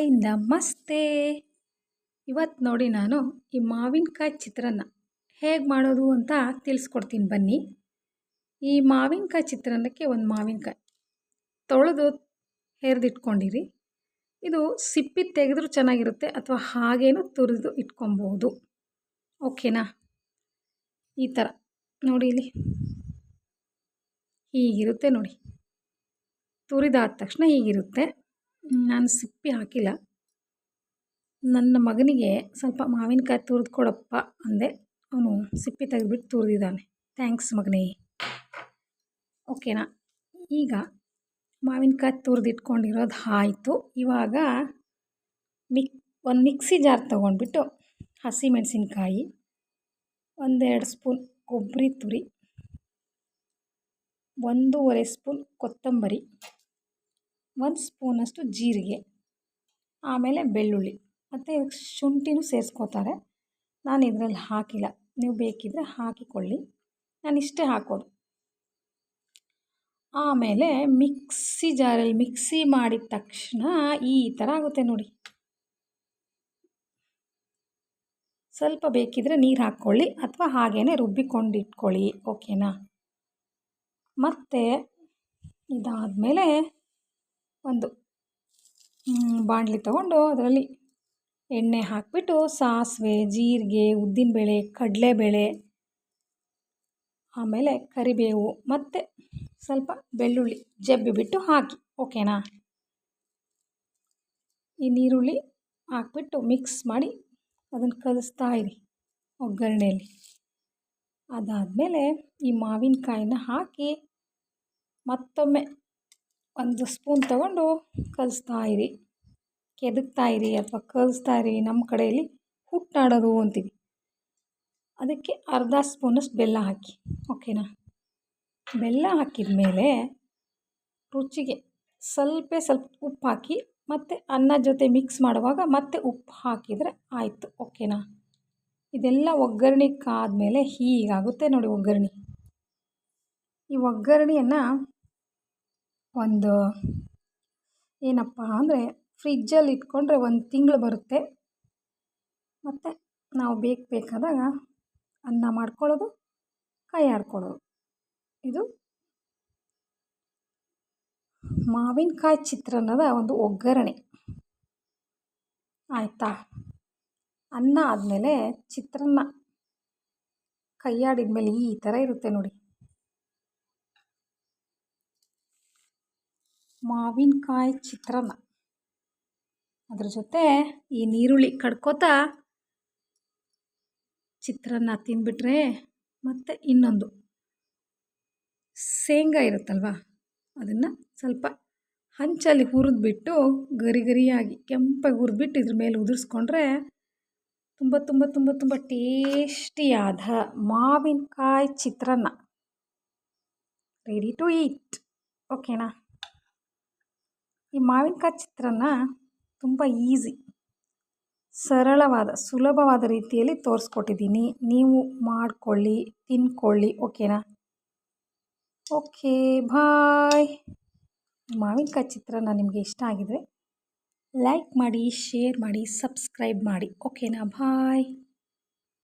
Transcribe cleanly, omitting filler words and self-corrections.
Hi ನಮಸ್ತೆ. ಇವತ್ತು ನೋಡಿ ನಾನು ಈ ಮಾವಿನಕಾಯಿ ಚಿತ್ರಾನ್ನ ಹೇಗೆ ಮಾಡೋದು ಅಂತ ತಿಳಿಸ್ಕೊಡ್ತೀನಿ ಬನ್ನಿ. ಈ ಮಾವಿನಕಾಯಿ ಚಿತ್ರಾನ್ನಕ್ಕೆ ಒಂದು ಮಾವಿನಕಾಯಿ ತೊಳೆದು ಹೆರ್ದಿಟ್ಕೊಂಡಿರಿ. ಇದು ಸಿಪ್ಪಿ ತೆಗೆದ್ರೂ ಚೆನ್ನಾಗಿರುತ್ತೆ ಅಥವಾ ಹಾಗೇನೂ ತುರಿದು ಇಟ್ಕೊಬೋದು. ಓಕೆನಾ? ಈ ಥರ ನೋಡಿ, ಇಲ್ಲಿ ಹೀಗಿರುತ್ತೆ ನೋಡಿ. ತುರಿದಾದ ತಕ್ಷಣ ಹೀಗಿರುತ್ತೆ. ನಾನು ಸಿಪ್ಪಿ ಹಾಕಿಲ್ಲ. ನನ್ನ ಮಗನಿಗೆ ಸ್ವಲ್ಪ ಮಾವಿನಕಾಯಿ ತುರಿದು ಕೊಡಪ್ಪ ಅಂದೆ. ಅವನು ಸಿಪ್ಪಿ ತೆಗೆದ್ಬಿಟ್ಟು ತುರಿದಿದ್ದಾನೆ. ಥ್ಯಾಂಕ್ಸ್ ಮಗನೇ. ಓಕೆನಾ? ಈಗ ಮಾವಿನಕಾಯಿ ತುರಿದಿಟ್ಕೊಂಡಿರೋದು ಆಯಿತು. ಇವಾಗ ಒಂದು ಮಿಕ್ಸಿ ಜಾರ್ ತೊಗೊಂಡ್ಬಿಟ್ಟು ಹಸಿಮೆಣಸಿನ್ಕಾಯಿ, 1-2 ಸ್ಪೂನ್ ಕೊಬ್ಬರಿ ತುರಿ, 1.5 ಸ್ಪೂನ್ ಕೊತ್ತಂಬರಿ, 1 ಸ್ಪೂನಷ್ಟು ಜೀರಿಗೆ, ಆಮೇಲೆ ಬೆಳ್ಳುಳ್ಳಿ ಮತ್ತು ಶುಂಠಿನೂ ಸೇರಿಸ್ಕೋತಾರೆ. ನಾನು ಇದರಲ್ಲಿ ಹಾಕಿಲ್ಲ, ನೀವು ಬೇಕಿದ್ದರೆ ಹಾಕಿಕೊಳ್ಳಿ. ನಾನು ಇಷ್ಟೇ ಹಾಕೋದು. ಆಮೇಲೆ ಮಿಕ್ಸಿ ಜಾರಲ್ಲಿ ಮಿಕ್ಸಿ ಮಾಡಿದ ತಕ್ಷಣ ಈ ಥರ ಆಗುತ್ತೆ ನೋಡಿ. ಸ್ವಲ್ಪ ಬೇಕಿದ್ದರೆ ನೀರು ಹಾಕ್ಕೊಳ್ಳಿ ಅಥವಾ ಹಾಗೇ ರುಬ್ಬಿಕೊಂಡು ಇಟ್ಕೊಳ್ಳಿ. ಓಕೆನಾ? ಮತ್ತು ಇದಾದಮೇಲೆ ಒಂದು ಬಾಣಲಿ ತೊಗೊಂಡು ಅದರಲ್ಲಿ ಎಣ್ಣೆ ಹಾಕಿಬಿಟ್ಟು ಸಾಸಿವೆ, ಜೀರಿಗೆ, ಉದ್ದಿನಬೇಳೆ, ಕಡಲೆಬೇಳೆ, ಆಮೇಲೆ ಕರಿಬೇವು ಮತ್ತು ಸ್ವಲ್ಪ ಬೆಳ್ಳುಳ್ಳಿ ಜಬ್ಬಿಬಿಟ್ಟು ಹಾಕಿ. ಓಕೆನಾ? ಈ ನೀರುಳ್ಳಿ ಹಾಕ್ಬಿಟ್ಟು ಮಿಕ್ಸ್ ಮಾಡಿ ಅದನ್ನು ಕಲಿಸ್ತಾ ಇರಿ ಒಗ್ಗರಣೆಯಲ್ಲಿ. ಅದಾದಮೇಲೆ ಈ ಮಾವಿನಕಾಯಿನ ಹಾಕಿ ಮತ್ತೊಮ್ಮೆ 1 ಸ್ಪೂನ್ ತೊಗೊಂಡು ಕಲಿಸ್ತಾ ಇರಿ, ಕೆದಕ್ತಾ ಇರಿ ಅಥವಾ ಕಲಿಸ್ತಾ ಇರಿ. ನಮ್ಮ ಕಡೆಯಲ್ಲಿ ಹುಟ್ಟಾಡೋದು ಅಂತೀವಿ. ಅದಕ್ಕೆ 1/2 ಸ್ಪೂನಷ್ಟು ಬೆಲ್ಲ ಹಾಕಿ. ಓಕೆನಾ? ಬೆಲ್ಲ ಹಾಕಿದ ಮೇಲೆ ರುಚಿಗೆ ಸ್ವಲ್ಪ ಉಪ್ಪು ಹಾಕಿ ಮತ್ತು ಅನ್ನ ಜೊತೆ ಮಿಕ್ಸ್ ಮಾಡುವಾಗ ಮತ್ತೆ ಉಪ್ಪು ಹಾಕಿದರೆ ಆಯಿತು. ಓಕೆನಾ? ಇದೆಲ್ಲ ಒಗ್ಗರಣೆಗಾದಮೇಲೆ ಹೀಗಾಗುತ್ತೆ ನೋಡಿ ಒಗ್ಗರಣೆ. ಈ ಒಗ್ಗರಣೆಯನ್ನು ಒಂದು ಏನಪ್ಪ ಅಂದರೆ ಫ್ರಿಜ್ಜಲ್ಲಿ ಇಟ್ಕೊಂಡ್ರೆ 1 ತಿಂಗಳು ಬರುತ್ತೆ. ಮತ್ತು ನಾವು ಬೇಕಾದಾಗ ಅನ್ನ ಮಾಡ್ಕೊಳ್ಳೋದು, ಕೈ ಆಡ್ಕೊಳ್ಳೋದು. ಇದು ಮಾವಿನಕಾಯಿ ಚಿತ್ರಾನ್ನದ ಒಂದು ಒಗ್ಗರಣೆ ಆಯಿತಾ? ಅನ್ನ ಆದಮೇಲೆ ಚಿತ್ರಾನ್ನ ಕೈಯಾಡಿದ ಮೇಲೆ ಈ ಥರ ಇರುತ್ತೆ ನೋಡಿ. ಮಾವಿನಕಾಯಿ ಚಿತ್ರಾನ್ನ ಅದ್ರ ಜೊತೆ ಈ ನೀರುಳ್ಳಿ ಕಡ್ಕೋತಾ ಚಿತ್ರಾನ್ನ ತಿಂದ್ಬಿಟ್ರೆ, ಮತ್ತು ಇನ್ನೊಂದು ಶೇಂಗಾ ಇರುತ್ತಲ್ವ, ಅದನ್ನು ಸ್ವಲ್ಪ ಹಂಚಲ್ಲಿ ಹುರಿದ್ಬಿಟ್ಟು ಗರಿ ಗರಿಯಾಗಿ ಕೆಂಪಾಗಿ ಹುರಿದ್ಬಿಟ್ಟು ಇದ್ರ ಮೇಲೆ ಉದುರಿಸ್ಕೊಂಡ್ರೆ ತುಂಬ ತುಂಬ ತುಂಬ ತುಂಬ ಟೇಸ್ಟಿಯಾದ ಮಾವಿನಕಾಯಿ ಚಿತ್ರಾನ್ನ ರೆಡಿ ಟು ಈಟ್. ಓಕೆನಾ? ಈ ಮಾವಿನಕಾಯಿ ಚಿತ್ರಾನ್ನ ತುಂಬ ಈಸಿ, ಸರಳವಾದ ಸುಲಭವಾದ ರೀತಿಯಲ್ಲಿ ತೋರಿಸ್ಕೊಟ್ಟಿದ್ದೀನಿ. ನೀವು ಮಾಡಿಕೊಳ್ಳಿ, ತಿನ್ಕೊಳ್ಳಿ. ಓಕೆನಾ? ಓಕೆ, ಬಾಯ್. ಮಾವಿನಕಾಯಿ ಚಿತ್ರಾನ್ನ ನಿಮಗೆ ಇಷ್ಟ ಆಗಿದರೆ ಲೈಕ್ ಮಾಡಿ, ಶೇರ್ ಮಾಡಿ, ಸಬ್ಸ್ಕ್ರೈಬ್ ಮಾಡಿ. ಓಕೆನಾ? ಬಾಯ್.